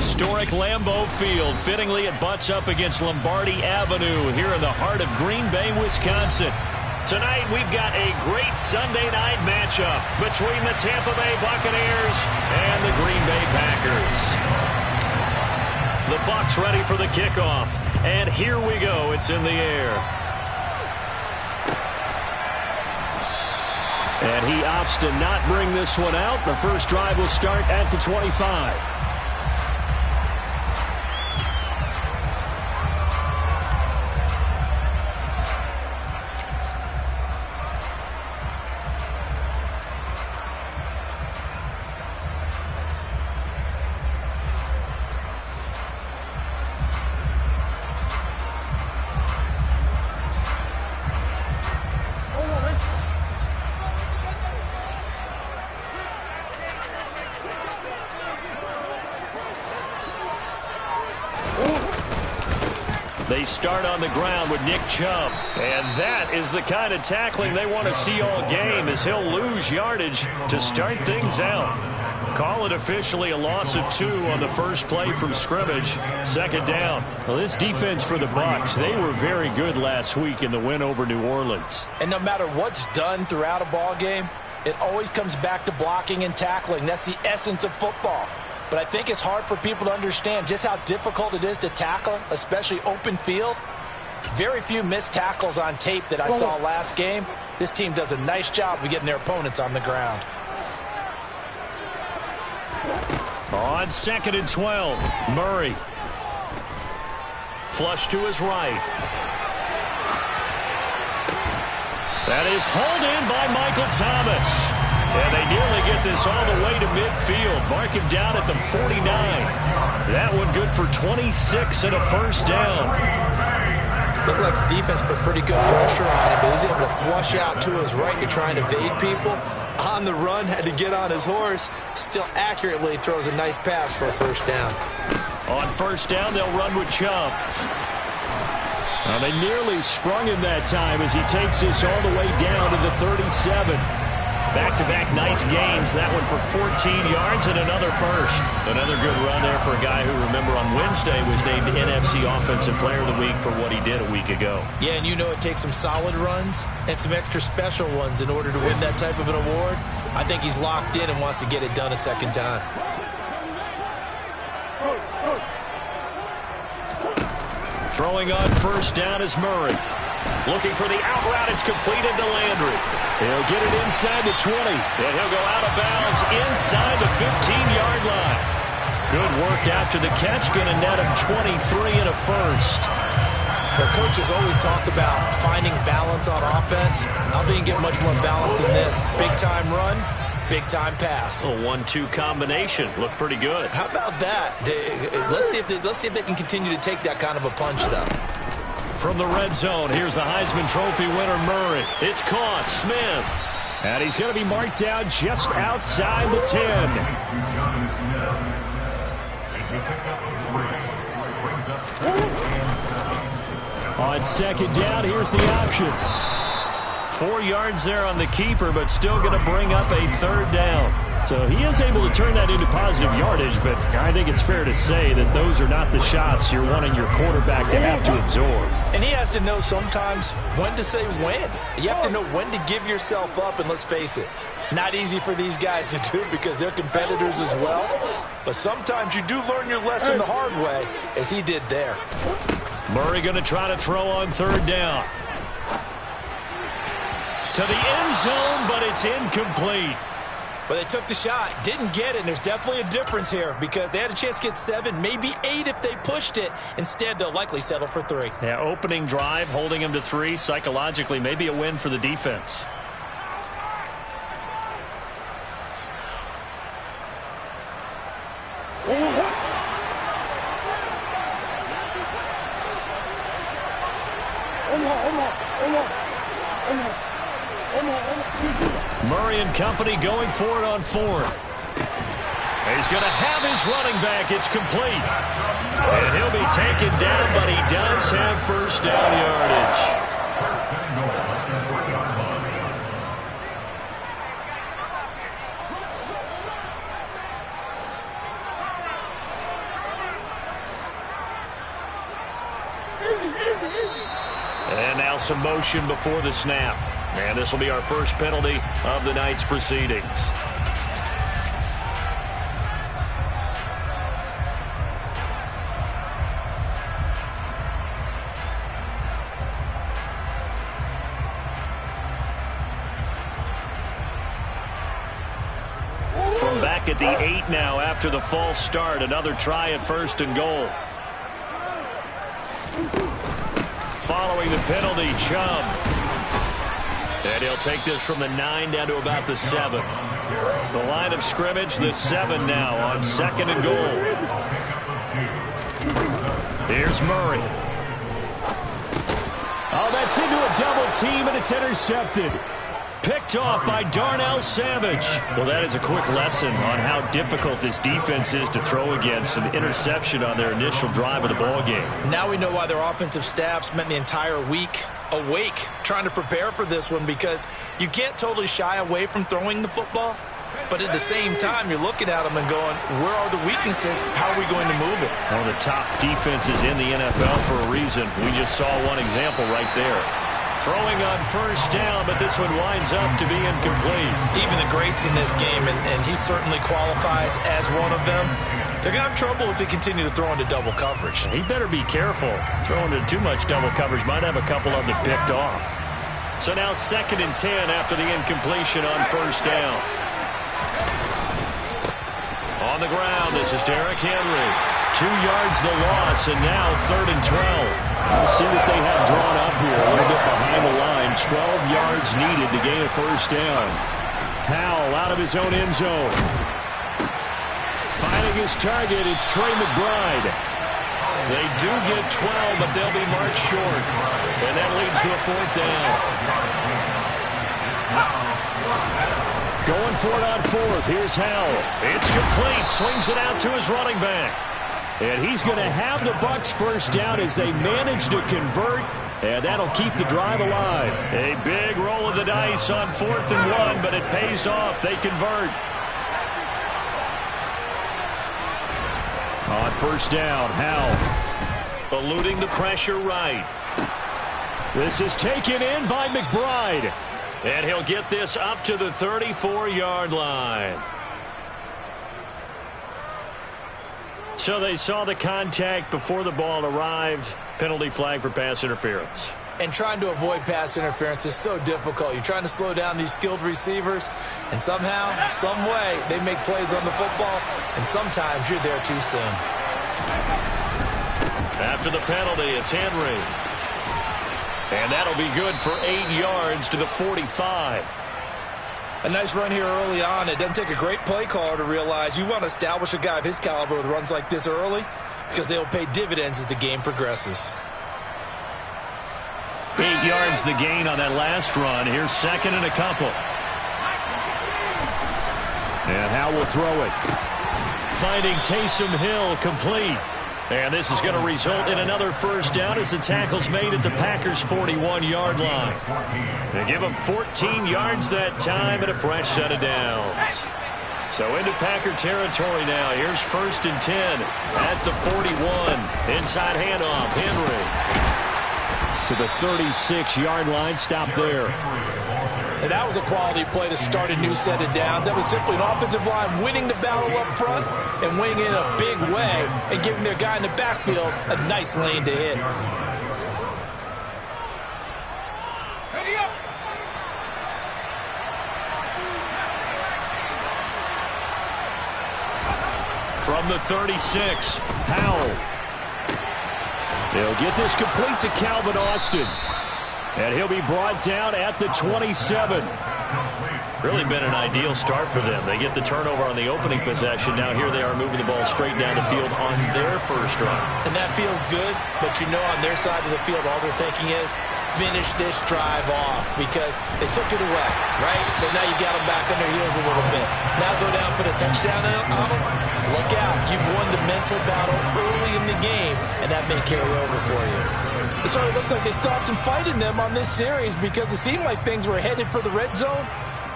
Historic Lambeau Field. Fittingly, it butts up against Lombardi Avenue here in the heart of Green Bay, Wisconsin. Tonight, we've got a great Sunday night matchup between the Tampa Bay Buccaneers and the Green Bay Packers. The Bucs ready for the kickoff. And here we go. It's in the air. And he opts to not bring this one out. The first drive will start at the 25. They start on the ground with Nick Chubb. And that is the kind of tackling they want to see all game, as he'll lose yardage to start things out. Call it officially a loss of 2 on the first play from scrimmage. Second down. Well, this defense for the Bucs, they were very good last week in the win over New Orleans. And no matter what's done throughout a ball game, it always comes back to blocking and tackling. That's the essence of football. But I think it's hard for people to understand just how difficult it is to tackle, especially open field. Very few missed tackles on tape that I saw last game. This team does a nice job of getting their opponents on the ground. On 2nd and 12, Murray. Flush to his right. That is hauled in by Michael Thomas. And they nearly get this all the way to midfield. Mark him down at the 49. That one good for 26 and a first down. Looked like the defense put pretty good pressure on him, but he's able to flush out to his right to try and evade people. On the run, had to get on his horse. Still accurately throws a nice pass for a first down. On first down, they'll run with Chubb. Now, they nearly sprung him that time as he takes this all the way down to the 37. Back-to-back nice gains. That one for 14 yards and another first. Another good run there for a guy who, remember, on Wednesday was named NFC Offensive Player of the Week for what he did a week ago. Yeah, and you know it takes some solid runs and some extra special ones in order to win that type of an award. I think he's locked in and wants to get it done a second time. Throwing on first down is Murray. Looking for the out route. It's completed to Landry. He'll get it inside the 20. And he'll go out of bounds inside the 15-yard line. Good work after the catch. Going to net him 23 and a first. Well, coaches always talk about finding balance on offense. I didn't get much more balance than this. Big-time run, big-time pass. A 1-2 combination. Looked pretty good. How about that? Let's see if they can continue to take that kind of a punch, though. From the red zone, here's the Heisman Trophy winner, Murray. It's caught. Smith. And he's going to be marked down just outside the 10. On second down, here's the option. 4 yards there on the keeper, but still going to bring up a third down. So he is able to turn that into positive yardage, but I think it's fair to say that those are not the shots you're wanting your quarterback to have to absorb. And he has to know sometimes when to say when. You have to know when to give yourself up, and let's face it, not easy for these guys to do because they're competitors as well. But sometimes you do learn your lesson the hard way, as he did there. Murray going to try to throw on third down. To the end zone, but it's incomplete. But they took the shot, didn't get it, and there's definitely a difference here because they had a chance to get 7, maybe 8 if they pushed it. Instead, they'll likely settle for 3. Yeah, opening drive, holding them to 3, psychologically, maybe a win for the defense. Murray and company going for it on 4th. He's going to have his running back. It's complete. And he'll be taken down, but he does have first down yardage. And now some motion before the snap. And this will be our first penalty of the night's proceedings. From back at the 8 now after the false start. Another try at 1st and goal. Following the penalty, Chubb. And he'll take this from the 9 down to about the 7. The line of scrimmage, the 7 now on 2nd and goal. Here's Murray. Oh, that's into a double team, and it's intercepted. Picked off by Darnell Savage. Well, that is a quick lesson on how difficult this defense is to throw against. An interception on their initial drive of the ball game. Now we know why their offensive staff spent the entire week awake trying to prepare for this one, because you can't totally shy away from throwing the football, but at the same time you're looking at them and going, where are the weaknesses? How are we going to move it? One of the top defenses in the NFL for a reason. We just saw one example right there. Throwing on 1st down, but this one winds up to be incomplete. Even the greats in this game, and he certainly qualifies as one of them, they're going to have trouble if they continue to throw into double coverage. He better be careful. Throwing into too much double coverage might have a couple of them picked off. So now 2nd and 10 after the incompletion on 1st down. On the ground, this is Derrick Henry. 2 yards the loss, and now 3rd and 12. We'll see what they have drawn up here. A little bit behind the line. 12 yards needed to gain a 1st down. Powell out of his own end zone. Finding his target, it's Trey McBride. They do get 12, but they'll be marked short. And that leads to a 4th down. Going for it on 4th. Here's Howell. It's complete. Swings it out to his running back. And he's going to have the Bucs 1st down as they manage to convert. And that'll keep the drive alive. A big roll of the dice on 4th and 1, but it pays off. They convert. On 1st down, Howell eluding the pressure right. This is taken in by McBride. And he'll get this up to the 34-yard line. So they saw the contact before the ball arrived. Penalty flag for pass interference. And trying to avoid pass interference is so difficult. You're trying to slow down these skilled receivers, and somehow, some way, they make plays on the football, and sometimes you're there too soon. After the penalty, it's Henry. And that'll be good for 8 yards to the 45. A nice run here early on. It doesn't take a great play caller to realize you want to establish a guy of his caliber with runs like this early, because they'll pay dividends as the game progresses. 8 yards the gain on that last run. Here's 2nd and a couple. And Howell will throw it. Finding Taysom Hill complete. And this is going to result in another 1st down as the tackle's made at the Packers' 41-yard line. They give them 14 yards that time and a fresh set of downs. So into Packer territory now. Here's 1st and 10 at the 41. Inside handoff, Henry. To the 36-yard line, stop there. And that was a quality play to start a new set of downs. That was simply an offensive line winning the battle up front and winning in a big way and giving their guy in the backfield a nice lane to hit. From the 36, Powell. They'll get this complete to Calvin Austin. And he'll be brought down at the 27. Really been an ideal start for them. They get the turnover on the opening possession. Now here they are moving the ball straight down the field on their 1st drive. And that feels good, but you know on their side of the field all they're thinking is finish this drive off because they took it away, right? So now you got them back on their heels a little bit. Now go down, put a touchdown on them. Look out. You've won the mental battle early in the game, and that may carry over for you. It sort of looks like they stopped some fight in them on this series because it seemed like things were headed for the red zone.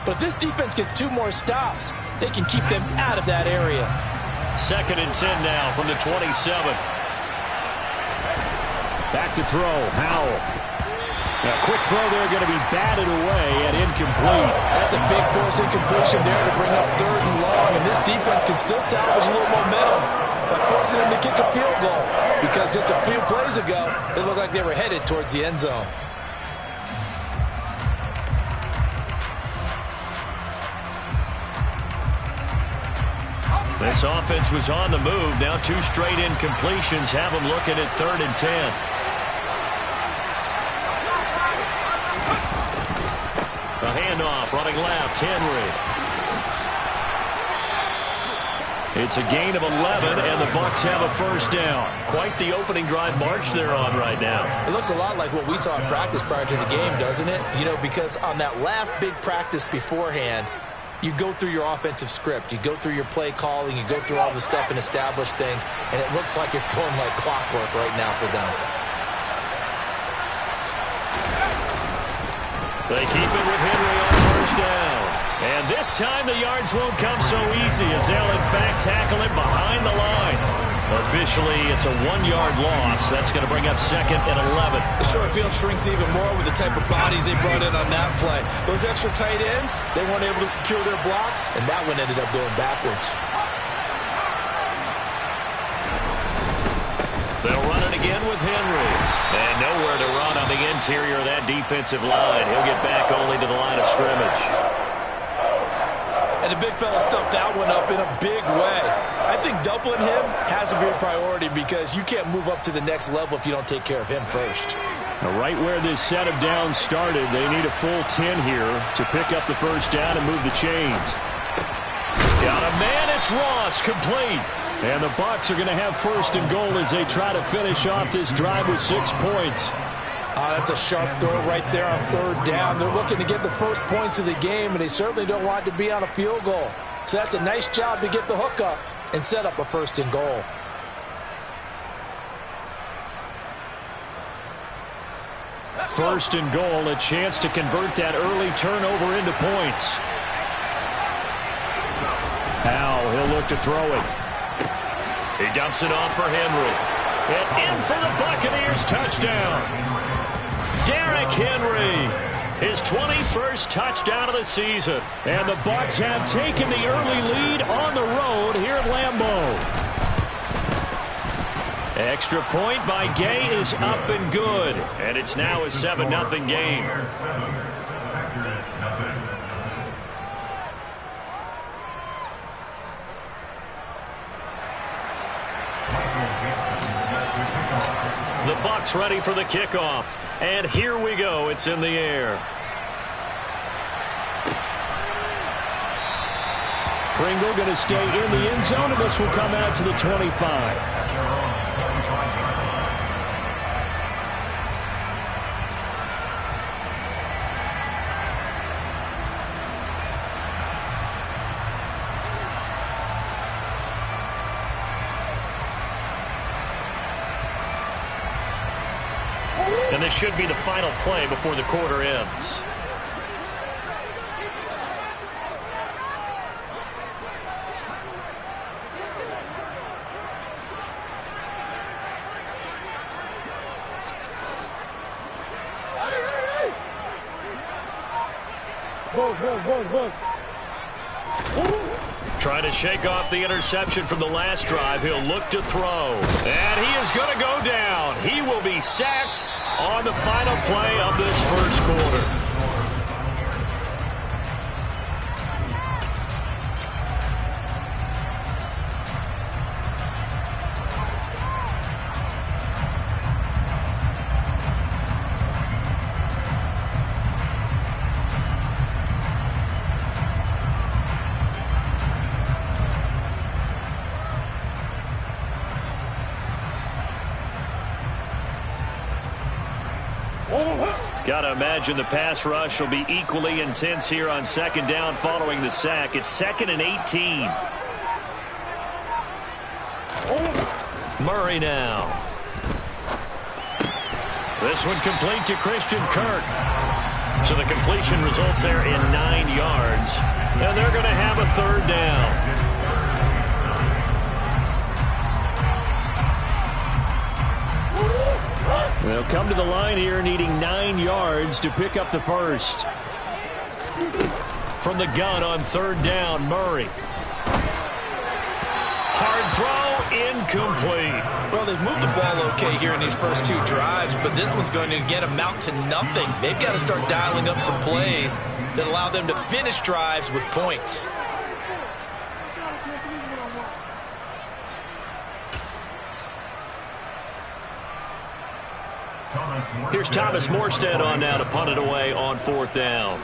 But if this defense gets 2 more stops, they can keep them out of that area. 2nd and 10 now from the 27. Back to throw. Howell. A quick throw there, going to be batted away and incomplete. That's a big force incompletion there to bring up 3rd and long, and this defense can still salvage a little momentum by forcing them to kick a field goal, because just a few plays ago, it looked like they were headed towards the end zone. This offense was on the move. Now 2 straight incompletions have them looking at 3rd and 10. A handoff, running left, Henry. It's a gain of 11, and the Bucs have a first down. Quite the opening drive march they're on right now. It looks a lot like what we saw in practice prior to the game, doesn't it? You know, because on that last big practice beforehand, you go through your offensive script. You go through your play calling. You go through all the stuff and establish things, and it looks like it's going like clockwork right now for them. They keep it with Henry on first down. And this time the yards won't come so easy, as they'll in fact tackle it behind the line. Officially, it's a 1-yard loss. That's going to bring up 2nd and 11. The short field shrinks even more with the type of bodies they brought in on that play. Those extra tight ends, they weren't able to secure their blocks, and that one ended up going backwards. They'll run it again with Henry. And nowhere to run on the interior of that defensive line. He'll get back only to the line of scrimmage. And the big fella stuffed that one up in a big way. I think doubling him has to be a priority, because you can't move up to the next level if you don't take care of him first. Now, right where this set of downs started, they need a full 10 here to pick up the first down and move the chains. Got a man, it's Ross, complete. And the Bucs are going to have 1st and goal as they try to finish off this drive with 6 points. That's a sharp throw right there on 3rd down. They're looking to get the first points of the game, and they certainly don't want to be on a field goal. So that's a nice job to get the hook up and set up a 1st and goal. First and goal, a chance to convert that early turnover into points. Howell, he'll look to throw it. He dumps it off for Henry. And in for the Buccaneers, touchdown. Derrick Henry, his 21st touchdown of the season. And the Bucs have taken the early lead on the road here at Lambeau. Extra point by Gay is up and good. And it's now a 7-0 game. The Bucs ready for the kickoff. And here we go. It's in the air. Pringle going to stay in the end zone, and this will come out to the 25. And this should be the final play before the quarter ends. Trying to shake off the interception from the last drive. He'll look to throw. And he is going to go down. He will be sacked on the final play of this first quarter. Gotta imagine the pass rush will be equally intense here on second down following the sack. It's 2nd and 18. Murray now. This one complete to Christian Kirk. So the completion results there in 9 yards. And they're going to have a 3rd down. They'll come to the line here needing 9 yards to pick up the first. From the gun on 3rd down, Murray. Hard throw, incomplete. Well, they've moved the ball okay here in these first 2 drives, but this one's going to again amount to nothing. They've got to start dialing up some plays that allow them to finish drives with points. Here's Thomas Morstead on now to punt it away on 4th down.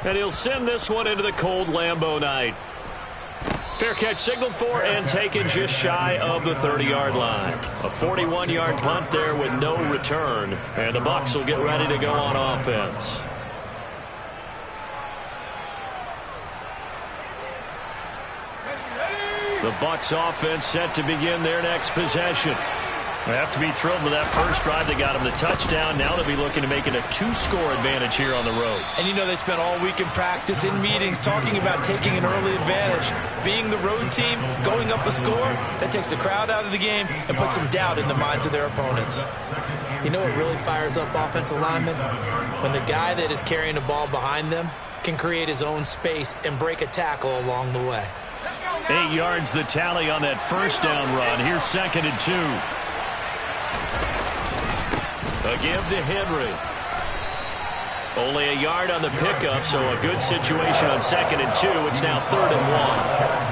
And he'll send this one into the cold Lambeau night. Fair catch signaled for and taken just shy of the 30-yard line. A 41-yard punt there with no return. And the Bucs will get ready to go on offense. The Bucs offense set to begin their next possession. They have to be thrilled with that first drive. They got them the touchdown. Now they'll be looking to make it a 2-score advantage here on the road. And you know they spent all week in practice, in meetings, talking about taking an early advantage. Being the road team, going up a score, that takes the crowd out of the game and puts some doubt in the minds of their opponents. You know what really fires up offensive linemen? When the guy that is carrying the ball behind them can create his own space and break a tackle along the way. 8 yards the tally on that first down run. Here's 2nd and 2. A give to Henry. Only a yard on the pickup, so a good situation on 2nd and 2. It's now 3rd and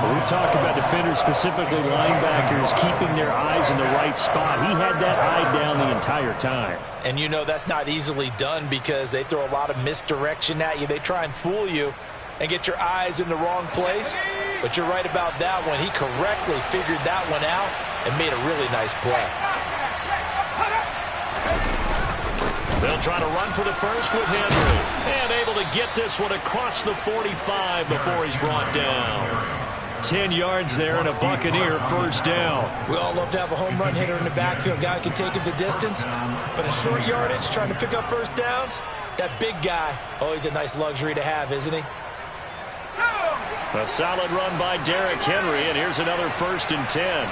1. When we talk about defenders, specifically linebackers, keeping their eyes in the right spot. He had that eye down the entire time. And you know that's not easily done because they throw a lot of misdirection at you. They try and fool you and get your eyes in the wrong place. But you're right about that one. He correctly figured that one out and made a really nice play. They'll try to run for the first with Henry. And able to get this one across the 45 before he's brought down. 10 yards there and a Buccaneer first down. We all love to have a home run hitter in the backfield. Guy can take it the distance. But a short yardage, trying to pick up first downs, that big guy, always a nice luxury to have, isn't he? A solid run by Derrick Henry, and here's another 1st and 10.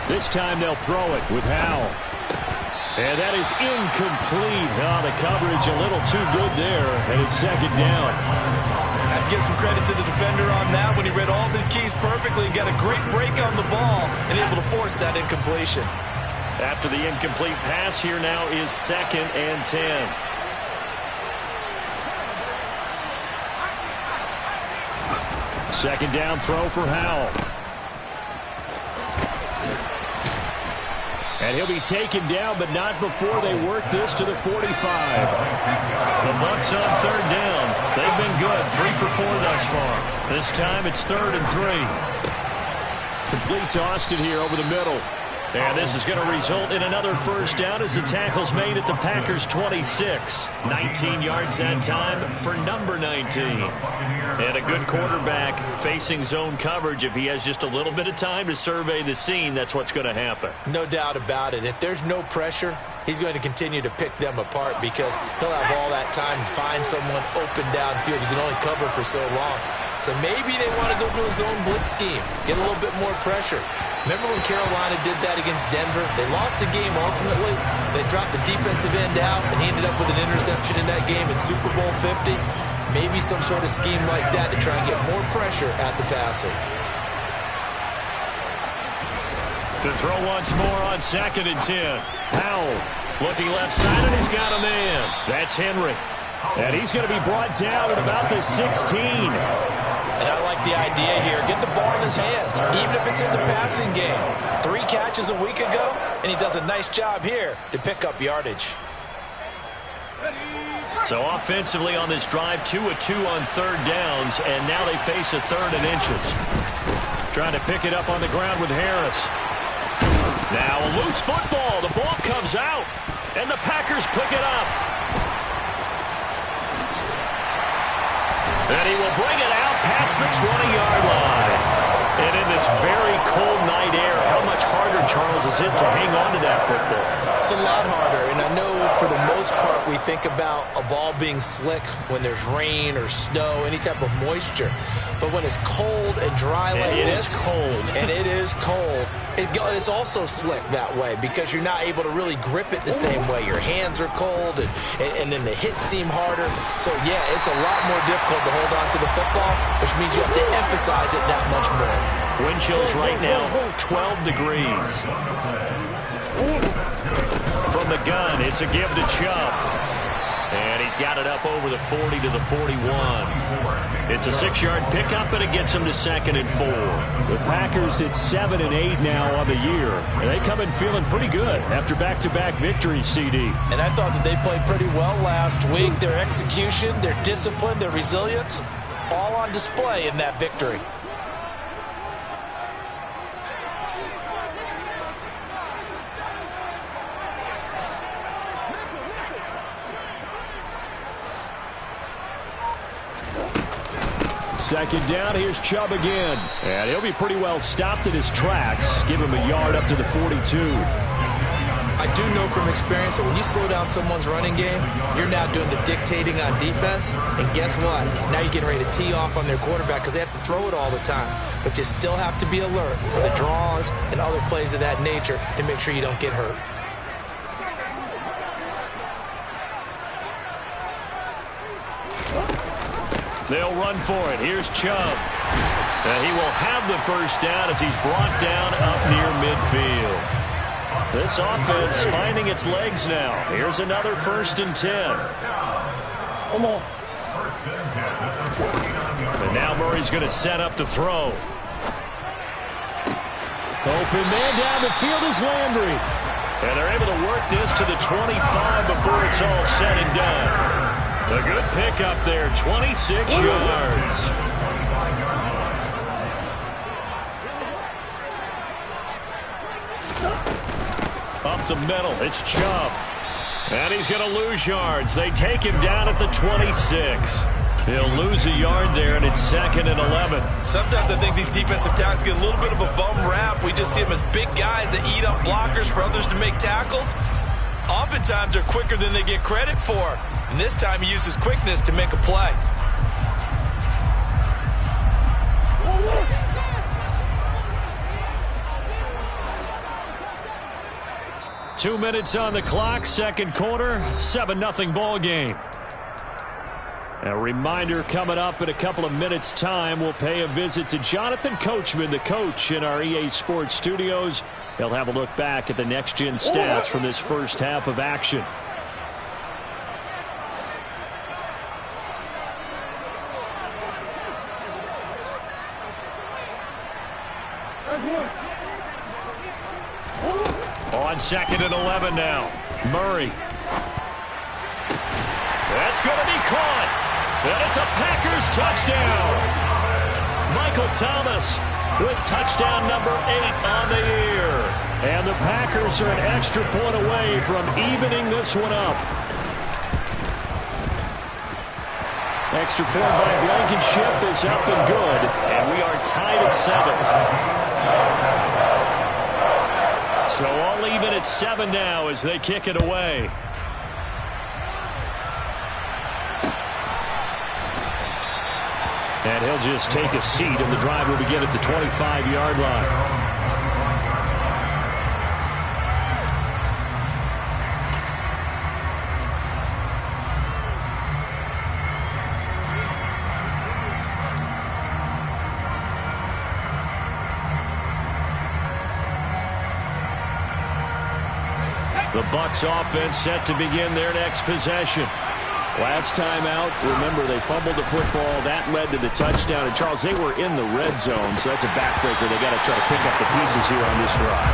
This time they'll throw it with Howell. And that is incomplete. Oh, the coverage a little too good there, and it's 2nd down. I'd give some credit to the defender on that when he read all of his keys perfectly and got a great break on the ball and able to force that incompletion. After the incomplete pass, here now is 2nd and 10. Second down throw for Howell. And he'll be taken down, but not before they work this to the 45. The Bucs on 3rd down. They've been good, 3 for 4 thus far. This time it's 3rd and 3. Complete to Austin here over the middle. And this is going to result in another first down as the tackle's made at the Packers' 26. 19 yards that time for number 19. And a good quarterback facing zone coverage. If he has just a little bit of time to survey the scene, that's what's going to happen. No doubt about it. If there's no pressure, he's going to continue to pick them apart because he'll have all that time to find someone open downfield. You can only cover for so long. So maybe they want to go to a zone blitz scheme, get a little bit more pressure. Remember when Carolina did that against Denver? They lost the game ultimately. They dropped the defensive end out, and he ended up with an interception in that game in Super Bowl 50. Maybe some sort of scheme like that to try and get more pressure at the passer. To throw once more on 2nd and 10. Howell looking left side, and he's got a man. That's Henry. And he's going to be brought down at about the 16. And I like the idea here. Get the ball in his hands, even if it's in the passing game. 3 catches a week ago, and he does a nice job here to pick up yardage. So offensively on this drive, 2 of 2 on 3rd downs, and now they face a 3rd and inches. Trying to pick it up on the ground with Harris. Now a loose football. The ball comes out, and the Packers pick it up. And he will bring it out past the 20-yard line. And in this very cold night air, how much harder Charles, is it to hang on to that football? It's a lot harder, and I know for the most part we think about a ball being slick when there's rain or snow, any type of moisture. But when it's cold and dry like this, it is cold, it's also slick that way because you're not able to really grip it the same way. Your hands are cold, and then the hits seem harder. So, yeah, it's a lot more difficult to hold on to the football, which means you have to emphasize it that much more. Wind chills right now, 12 degrees. From the gun, it's a give to Chubb. And he's got it up over the 40 to the 41. It's a 6-yard pickup, and it gets him to 2nd and 4. The Packers at 7 and 8 now on the year. And they come in feeling pretty good after back-to-back victories, CD. And I thought that they played pretty well last week. Their execution, their discipline, their resilience, all on display in that victory. Second down, here's Chubb again. And he'll be pretty well stopped in his tracks. Give him a yard up to the 42. I do know from experience that when you slow down someone's running game, you're now doing the dictating on defense. And guess what? Now you're getting ready to tee off on their quarterback because they have to throw it all the time. But you still have to be alert for the draws and other plays of that nature to make sure you don't get hurt. They'll run for it. Here's Chubb. And he will have the first down as he's brought down up near midfield. This offense finding its legs now. Here's another 1st and 10. Come on. And now Murray's going to set up to throw. Open man down the field is Landry. And they're able to work this to the 25 before it's all said and done. A good pickup there, 26 yards. Up the middle, it's Chubb. And he's going to lose yards. They take him down at the 26. He'll lose a yard there, and it's 2nd and 11. Sometimes I think these defensive tackles get a little bit of a bum rap. We just see them as big guys that eat up blockers for others to make tackles. Oftentimes they're quicker than they get credit for. And this time he uses quickness to make a play. Two minutes on the clock, second quarter, 7-0 ball game. A reminder coming up in a couple of minutes' time. We'll pay a visit to Jonathan Coachman, the coach in our EA Sports studios. He'll have a look back at the next-gen stats from this first half of action. On 2nd and 11 now. Murray. That's going to be caught. And it's a Packers touchdown. Michael Thomas with touchdown number 8 on the year. And the Packers are an extra point away from evening this one up. Extra point by Blankenship is up and good. And we are tied at 7. So all even at 7 now as they kick it away. And he'll just take a seat, and the drive will begin at the 25-yard line. The Bucs offense set to begin their next possession. Last time out, remember, they fumbled the football. That led to the touchdown. And, Charles, they were in the red zone, so that's a backbreaker. They got to try to pick up the pieces here on this drive.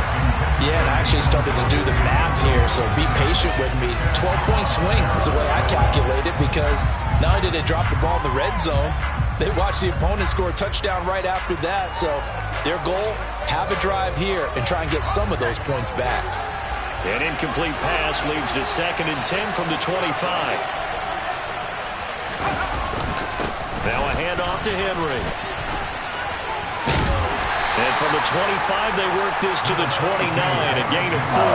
Yeah, and I actually started to do the math here, so be patient with me. 12-point swing is the way I calculate it, because not only did they drop the ball in the red zone, they watched the opponent score a touchdown right after that. So their goal, have a drive here and try and get some of those points back. An incomplete pass leads to 2nd and 10 from the 25. Now a handoff to Henry. And from the 25, they work this to the 29, a gain of 4.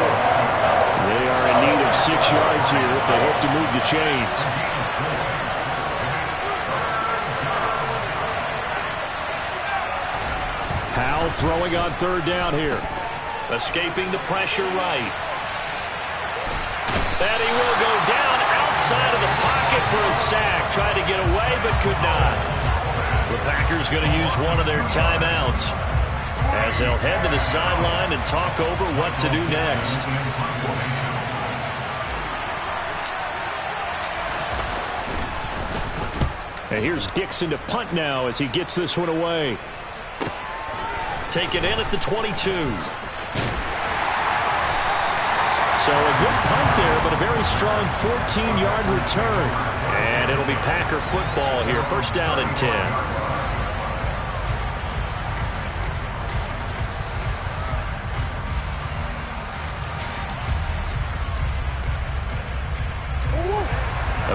They are in need of 6 yards here if they hope to move the chains. Powell throwing on 3rd down here. Escaping the pressure right. And he will go down outside of the pocket for a sack. Tried to get away but could not. The Packers going to use one of their timeouts as they'll head to the sideline and talk over what to do next. And here's Dixon to punt now as he gets this one away. Take it in at the 22. So a good punt there, but a very strong 14-yard return. And it'll be Packer football here. 1st down and 10.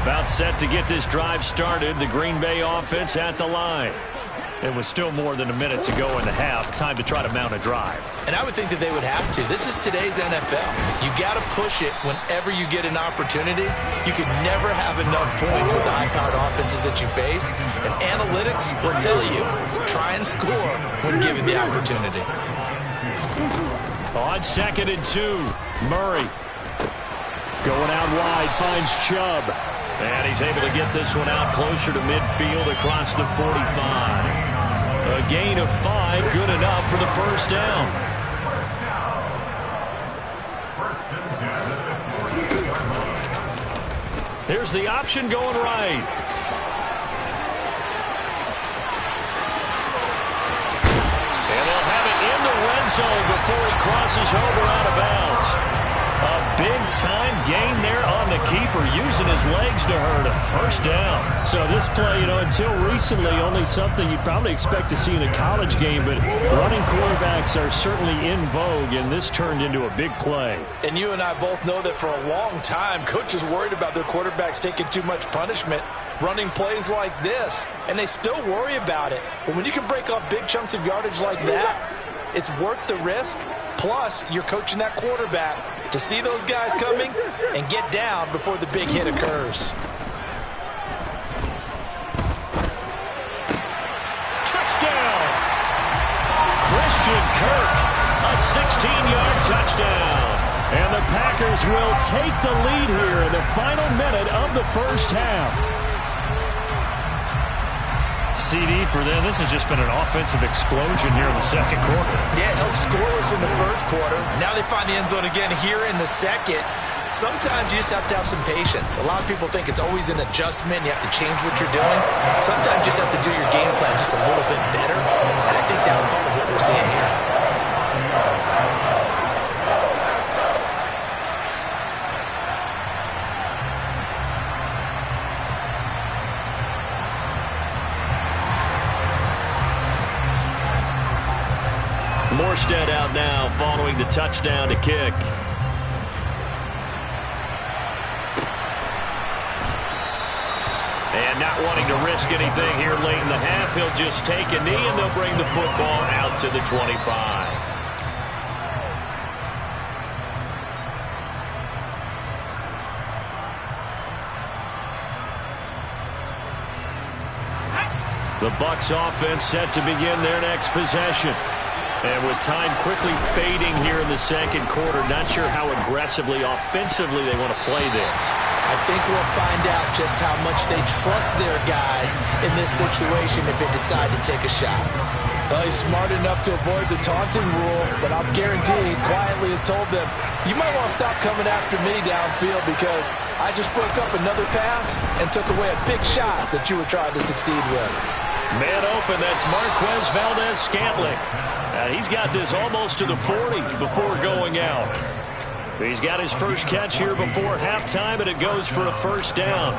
About set to get this drive started. The Green Bay offense at the line. It was still more than a minute to go in the half. Time to try to mount a drive. And I would think that they would have to. This is today's NFL. You got to push it whenever you get an opportunity. You can never have enough points with the high-powered offenses that you face. And analytics will tell you, try and score when given the opportunity. On 2nd and 2, Murray. Going out wide, finds Chubb. And he's able to get this one out closer to midfield across the 45. A gain of 5, good enough for the 1st down. Here's the option going right. And they'll have it in the red zone before he crosses over out of bounds. A big-time gain there on the keeper, using his legs to hurt him. 1st down. So this play, until recently, only something you'd probably expect to see in a college game, but running quarterbacks are certainly in vogue, and this turned into a big play. And you and I both know that for a long time, coaches worried about their quarterbacks taking too much punishment running plays like this, and they still worry about it. But when you can break off big chunks of yardage like that, it's worth the risk. Plus, you're coaching that quarterback to see those guys coming and get down before the big hit occurs. Touchdown! Christian Kirk, a 16-yard touchdown. And the Packers will take the lead here in the final minute of the 1st half. CD for them. This has just been an offensive explosion here in the 2nd quarter. Yeah, held scoreless in the 1st quarter. Now they find the end zone again here in the 2nd. Sometimes you just have to have some patience. A lot of people think it's always an adjustment. You have to change what you're doing. Sometimes you just have to do your game plan just a little bit better. And I think that's part of what we're seeing here. Morstead out now following the touchdown to kick. And not wanting to risk anything here late in the half, he'll just take a knee and they'll bring the football out to the 25. The Bucs offense set to begin their next possession. And with time quickly fading here in the 2nd quarter, not sure how aggressively, offensively they want to play this. I think we'll find out just how much they trust their guys in this situation if they decide to take a shot. Well, he's smart enough to avoid the taunting rule, but I'm guaranteeing he quietly has told them, you might want to stop coming after me downfield because I just broke up another pass and took away a big shot that you were trying to succeed with. Man open, that's Marquez Valdez-Scantling. He's got this almost to the 40 before going out. He's got his first catch here before halftime, and it goes for a 1st down.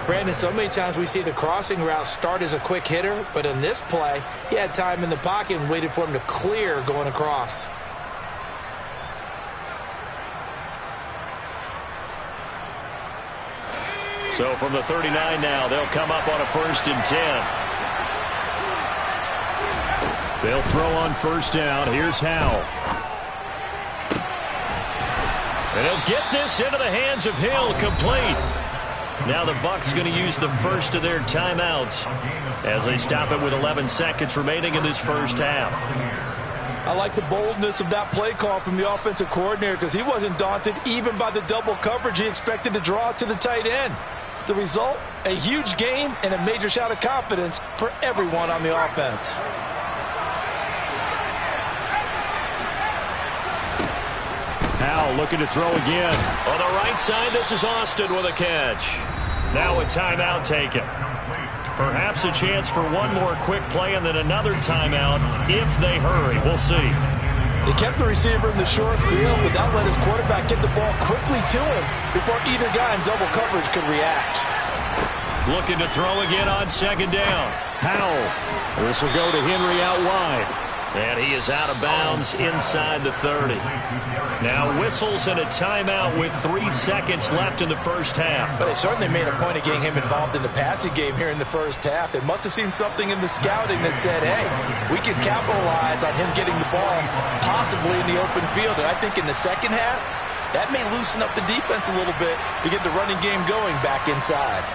Brandon, so many times we see the crossing route start as a quick hitter, but in this play, he had time in the pocket and waited for him to clear going across. So from the 39 now, they'll come up on a 1st and 10. They'll throw on first down. Here's Howell. And he'll get this into the hands of Hill, complete. Now the Bucs going to use the first of their timeouts as they stop it with 11 seconds remaining in this first half. I like the boldness of that play call from the offensive coordinator because he wasn't daunted even by the double coverage he expected to draw to the tight end. The result, a huge gain and a major shout of confidence for everyone on the offense. Howell looking to throw again. On the right side, this is Austin with a catch. Now a timeout taken. Perhaps a chance for one more quick play and then another timeout if they hurry. We'll see. They kept the receiver in the short field, but that let his quarterback get the ball quickly to him before either guy in double coverage could react. Looking to throw again on second down. Howell. This will go to Henry out wide. And he is out of bounds inside the 30. Now whistles and a timeout with 3 seconds left in the first half. But they certainly made a point of getting him involved in the passing game here in the first half. They must have seen something in the scouting that said, hey, we can capitalize on him getting the ball possibly in the open field. And I think in the second half, that may loosen up the defense a little bit to get the running game going back inside.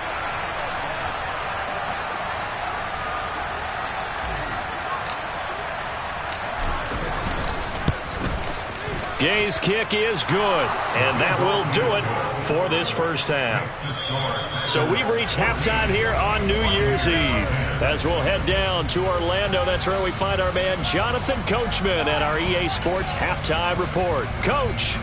Gay's kick is good, and that will do it for this first half. So we've reached halftime here on New Year's Eve. As we'll head down to Orlando, that's where we find our man Jonathan Coachman at our EA Sports Halftime Report. Coach.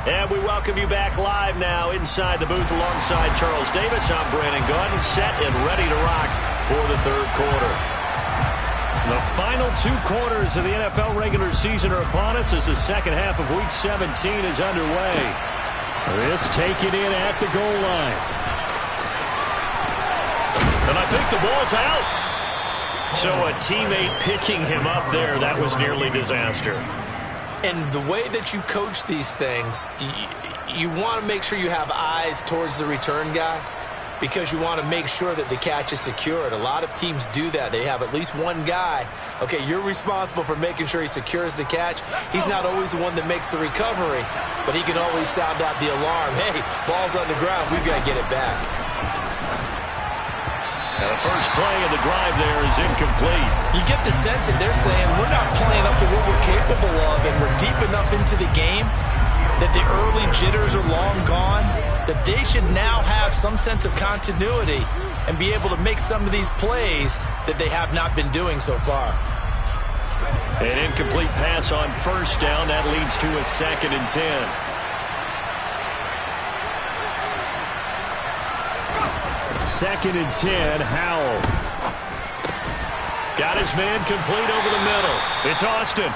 And we welcome you back live now inside the booth alongside Charles Davis. I'm Brandon Gunn, set and ready to rock for the third quarter. The final 2 quarters of the NFL regular season are upon us as the second half of Week 17 is underway. This taken in at the goal line. And I think the ball's out. So a teammate picking him up there, that was nearly disaster. And the way that you coach these things, you want to make sure you have eyes towards the return guy because you want to make sure that the catch is secured. A lot of teams do that. They have at least one guy. Okay, you're responsible for making sure he secures the catch. He's not always the one that makes the recovery, but he can always sound out the alarm. Hey, ball's on the ground. We've got to get it back. And the first play of the drive there is incomplete. You get the sense that they're saying we're not playing up to what we're capable of, and we're deep enough into the game that the early jitters are long gone, that they should now have some sense of continuity and be able to make some of these plays that they have not been doing so far. An incomplete pass on first down. That leads to a 2nd and 10. Second and 10, Howell. Got his man complete over the middle. It's Austin.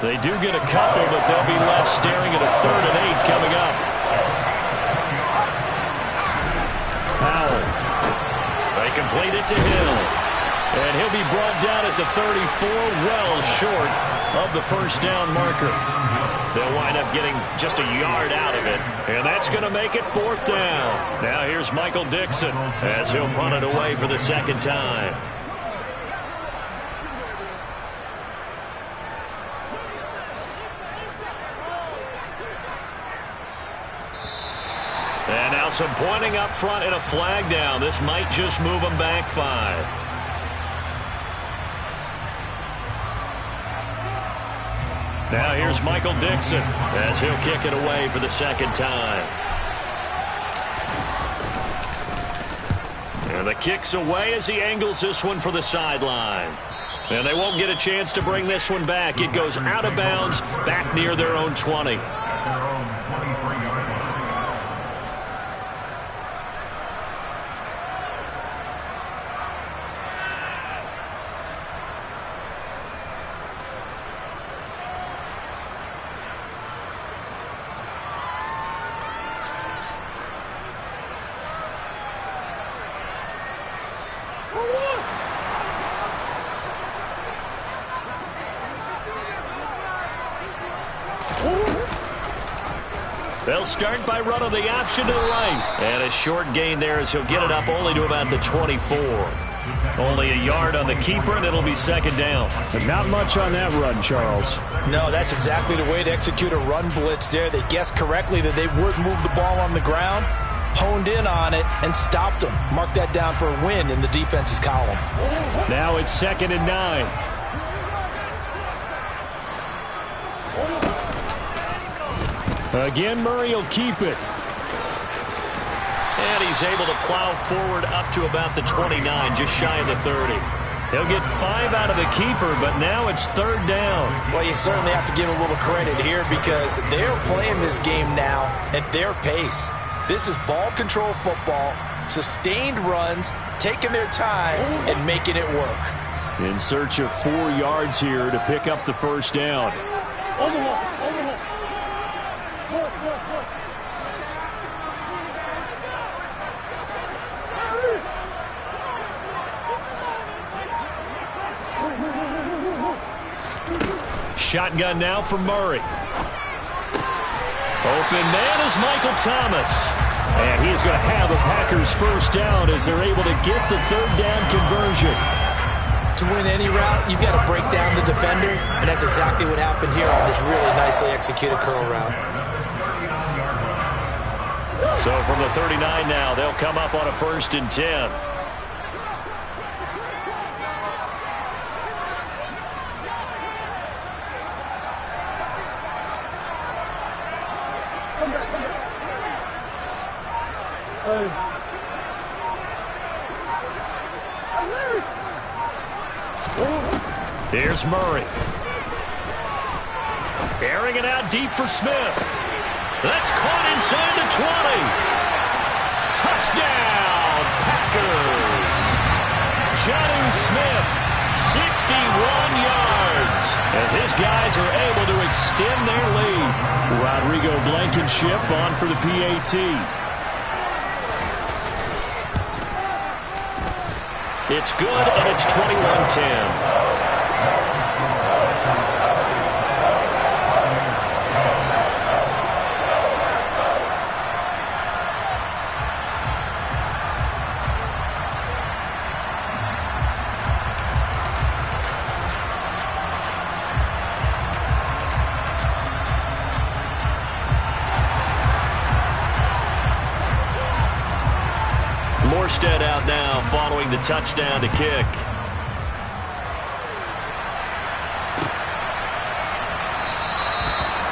They do get a couple, but they'll be left staring at a 3rd and 8 coming up. Howell. They complete it to Hill. And he'll be brought down at the 34, well short of the first down marker. They'll wind up getting just a yard out of it, and that's going to make it 4th down. Now here's Michael Dixon as he'll punt it away for the 2nd time. And now some pointing up front and a flag down. This might just move them back 5. Now here's Michael Dixon as he'll kick it away for the 2nd time. And the kick's away as he angles this one for the sideline. And they won't get a chance to bring this one back. It goes out of bounds back near their own 20. They'll start by running the option to the right. And a short gain there as he'll get it up only to about the 24. Only a yard on the keeper, and it'll be second down. But not much on that run, Charles. No, that's exactly the way to execute a run blitz there. They guessed correctly that they would move the ball on the ground, honed in on it, and stopped them. Mark that down for a win in the defense's column. Now it's 2nd and 9. Again, Murray will keep it. And he's able to plow forward up to about the 29, just shy of the 30. He'll get 5 out of the keeper, but now it's 3rd down. Well, you certainly have to give a little credit here because they're playing this game now at their pace. This is ball control football, sustained runs, taking their time, and making it work. In search of 4 yards here to pick up the first down. Shotgun now for Murray. Open man is Michael Thomas. And he's going to have the Packers first down as they're able to get the 3rd down conversion. To win any route, you've got to break down the defender, and that's exactly what happened here on this really nicely executed curl route. So from the 39 now, they'll come up on a 1st and 10. Here's Murray. Airing it out deep for Smith. That's caught inside the 20. Touchdown, Packers. Jonnu Smith, 61 yards. As his guys are able to extend their lead. Rodrigo Blankenship on for the PAT. It's good, and it's 21-10. Morstead out now following the touchdown to kick.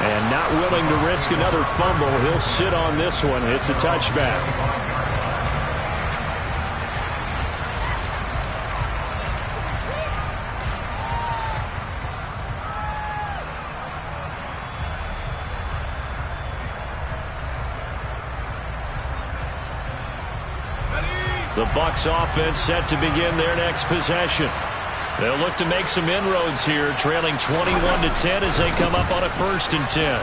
And not willing to risk another fumble. He'll sit on this one. It's a touchback. The Bucs offense set to begin their next possession. They'll look to make some inroads here, trailing 21-10 as they come up on a 1st and 10.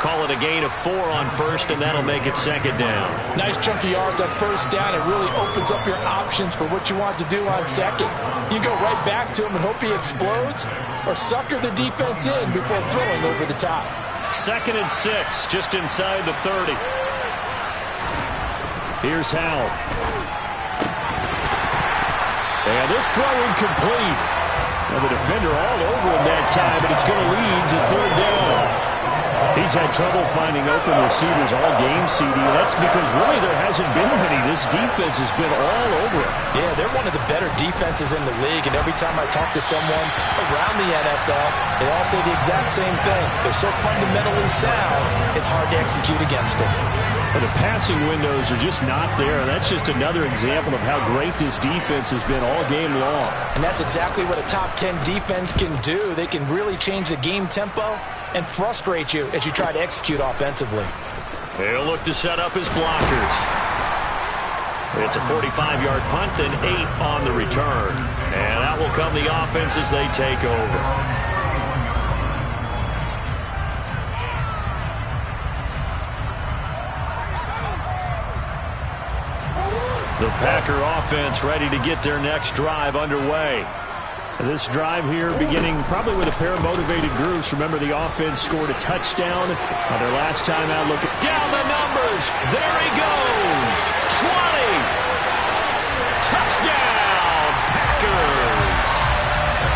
Call it a gain of 4 on 1st, and that'll make it 2nd down. Nice chunk of yards on 1st down. It really opens up your options for what you want to do on 2nd. You go right back to him and hope he explodes, or sucker the defense in before throwing over the top. 2nd and 6, just inside the 30. Here's Howell. And this throw incomplete. Well, the defender all over him that time, but it's going to lead to 3rd down. He's had trouble finding open receivers all game, CD. That's because really there hasn't been many. This defense has been all over him. Yeah, they're one of the better defenses in the league, and every time I talk to someone around the NFL, they all say the exact same thing. They're so fundamentally sound, it's hard to execute against them. But the passing windows are just not there, and that's just another example of how great this defense has been all game long. And that's exactly what a top 10 defense can do. They can really change the game tempo and frustrate you as you try to execute offensively. He'll look to set up his blockers. It's a 45-yard punt, then 8 on the return. And out will come the offense as they take over. The Packer offense ready to get their next drive underway. This drive here beginning probably with a pair of motivated groups. Remember, the offense scored a touchdown on their last time out. Look at down the numbers. There he goes. 20. Touchdown, Packers.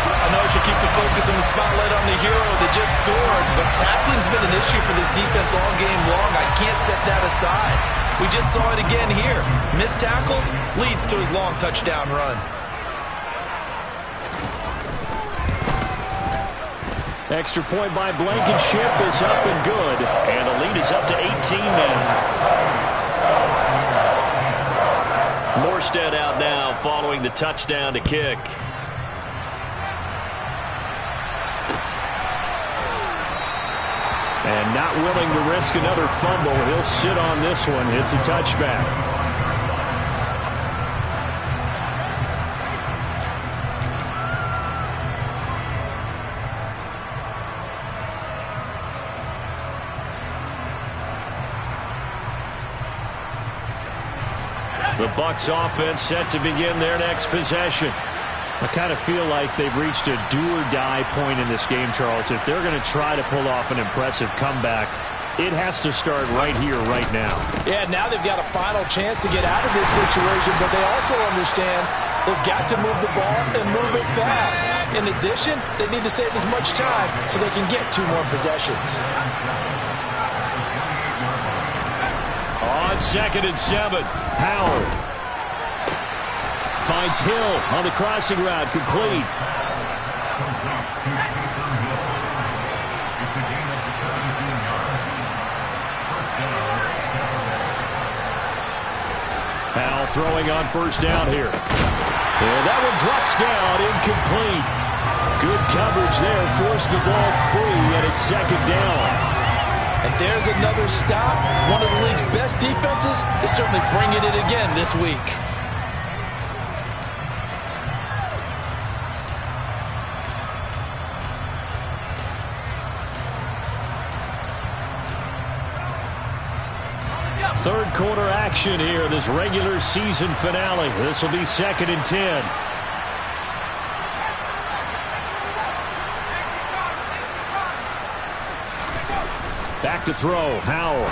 I know I should keep the focus on the spotlight on the hero that just scored, but tackling's been an issue for this defense all game long. I can't set that aside. We just saw it again here. Missed tackles leads to his long touchdown run. extra point by Blankenship is up and good. And the lead is up to 18 now. Morstead out now following the touchdown to kick. And not willing to risk another fumble. He'll sit on this one. It's a touchback. The Bucs offense set to begin their next possession. I kind of feel like they've reached a do-or-die point in this game, Charles. If they're going to try to pull off an impressive comeback, it has to start right here, right now. Yeah, now they've got a final chance to get out of this situation, but they also understand they've got to move the ball and move it fast. In addition, they need to save as much time so they can get 2 more possessions. On 2nd and 7, Howell finds Hill on the crossing route, complete. Howell throwing on 1st down here. And that one drops down, incomplete. Good coverage there, forced the ball free, and it's 2nd down. And there's another stop. One of the league's best defenses is certainly bringing it again this week. Third quarter action here, this regular season finale. This will be 2nd and 10. Back to throw, Howell.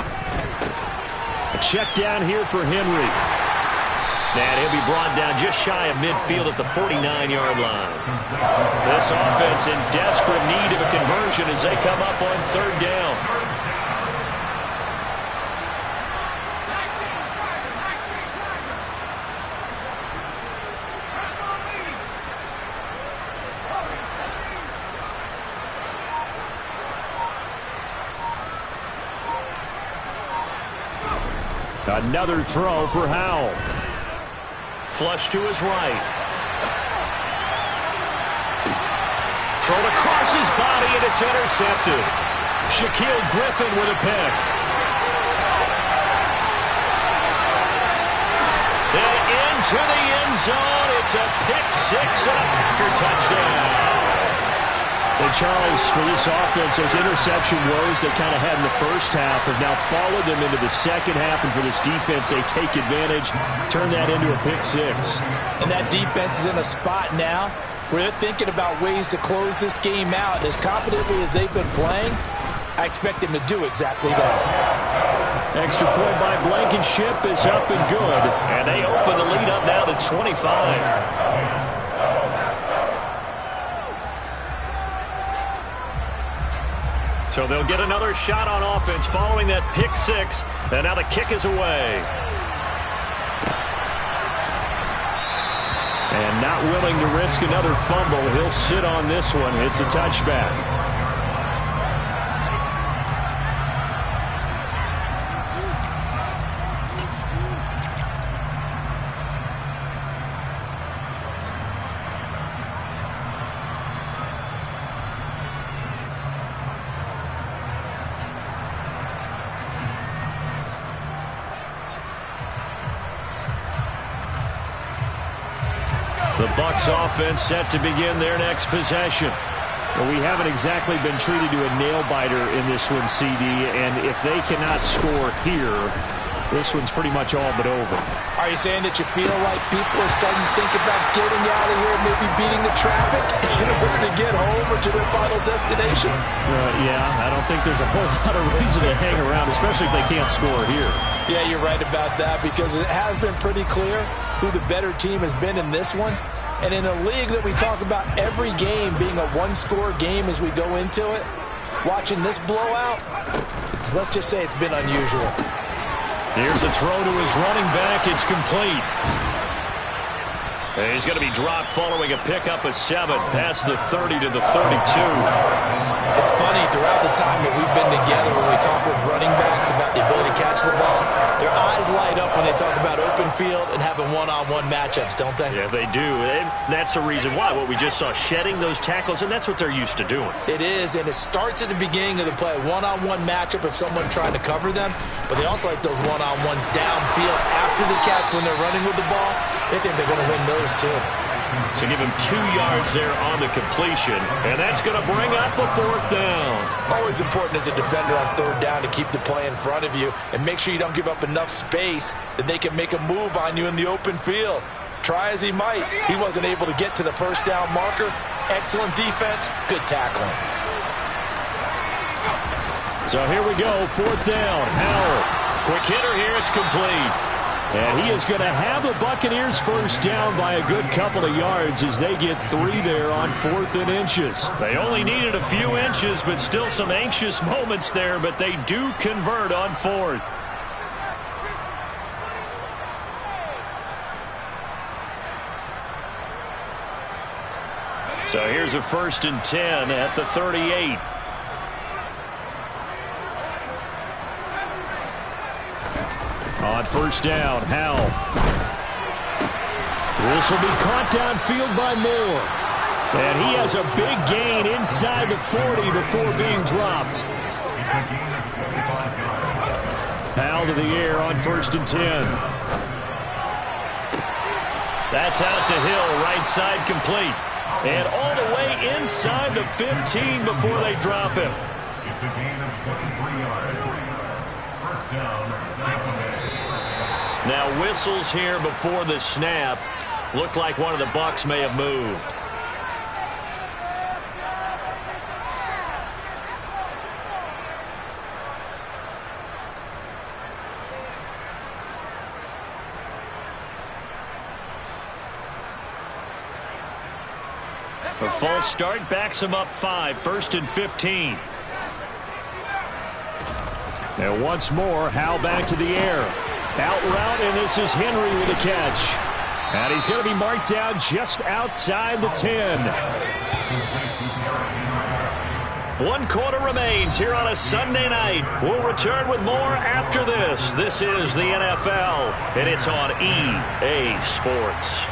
A check down here for Henry. And he'll be brought down just shy of midfield at the 49-yard line. This offense in desperate need of a conversion as they come up on 3rd down. Another throw for Howell. Flush to his right. Thrown across his body, and it's intercepted. Shaquille Griffin with a pick. And into the end zone. It's a pick 6 and a Packer touchdown. And Charles, for this offense, those interception woes they kind of had in the first half have now followed them into the second half. And for this defense, they take advantage, turn that into a pick 6. And that defense is in a spot now where they're thinking about ways to close this game out. As confidently as they've been playing, I expect them to do exactly that. Extra point by Blankenship is up and good. And they open the lead up now to 25. So they'll get another shot on offense following that pick 6. And now the kick is away. And not willing to risk another fumble. He'll sit on this one. It's a touchback. The Bucs offense set to begin their next possession. Well, we haven't exactly been treated to a nail-biter in this one, CD, and if they cannot score here, this one's pretty much all but over. Are you saying that you feel like people are starting to think about getting out of here, maybe beating the traffic in order to get home or to their final destination? Yeah, I don't think there's a whole lot of reason to hang around, especially if they can't score here. Yeah, you're right about that, because it has been pretty clear who the better team has been in this one. And in a league that we talk about every game being a one-score game as we go into it, watching this blowout, let's just say it's been unusual. Here's a throw to his running back. It's complete. And he's going to be dropped following a pickup of 7 past the 30 to the 32. It's funny, throughout the time that we've been together, when we talk with running backs about the ability to catch the ball, their eyes light up when they talk about open field and having one-on-one matchups, don't they? Yeah, they do. And that's the reason why. What we just saw, shedding those tackles, and that's what they're used to doing. It is, and it starts at the beginning of the play, one-on-one matchup of someone trying to cover them, but they also like those one-on-ones downfield after the catch when they're running with the ball. They think they're going to win those too. So give him 2 yards there on the completion, and that's going to bring up a 4th down. Always important as a defender on 3rd down to keep the play in front of you and make sure you don't give up enough space that they can make a move on you in the open field. Try as he might, he wasn't able to get to the 1st down marker. Excellent defense, good tackling. So here we go, 4th down. Howard, quick hitter here, it's complete. And he is going to have the Buccaneers 1st down by a good couple of yards as they get 3 there on 4th and inches. They only needed a few inches, but still some anxious moments there, but they do convert on 4th. So here's a 1st and 10 at the 38. On 1st down, Howell. This will be caught downfield by Moore. And he has a big gain inside the 40 before being dropped. Howell to the air on 1st and 10. That's out to Hill, right side complete. And all the way inside the 15 before they drop him. It's a gain of 23 yards. 1st down. Now whistles here before the snap. Looked like one of the Bucs may have moved. A false start backs him up 5, 1st and 15. And once more, Howell back to the air. Out route, and this is Henry with a catch. And he's going to be marked down just outside the 10. 1 quarter remains here on a Sunday night. We'll return with more after this. This is the NFL, and it's on EA Sports.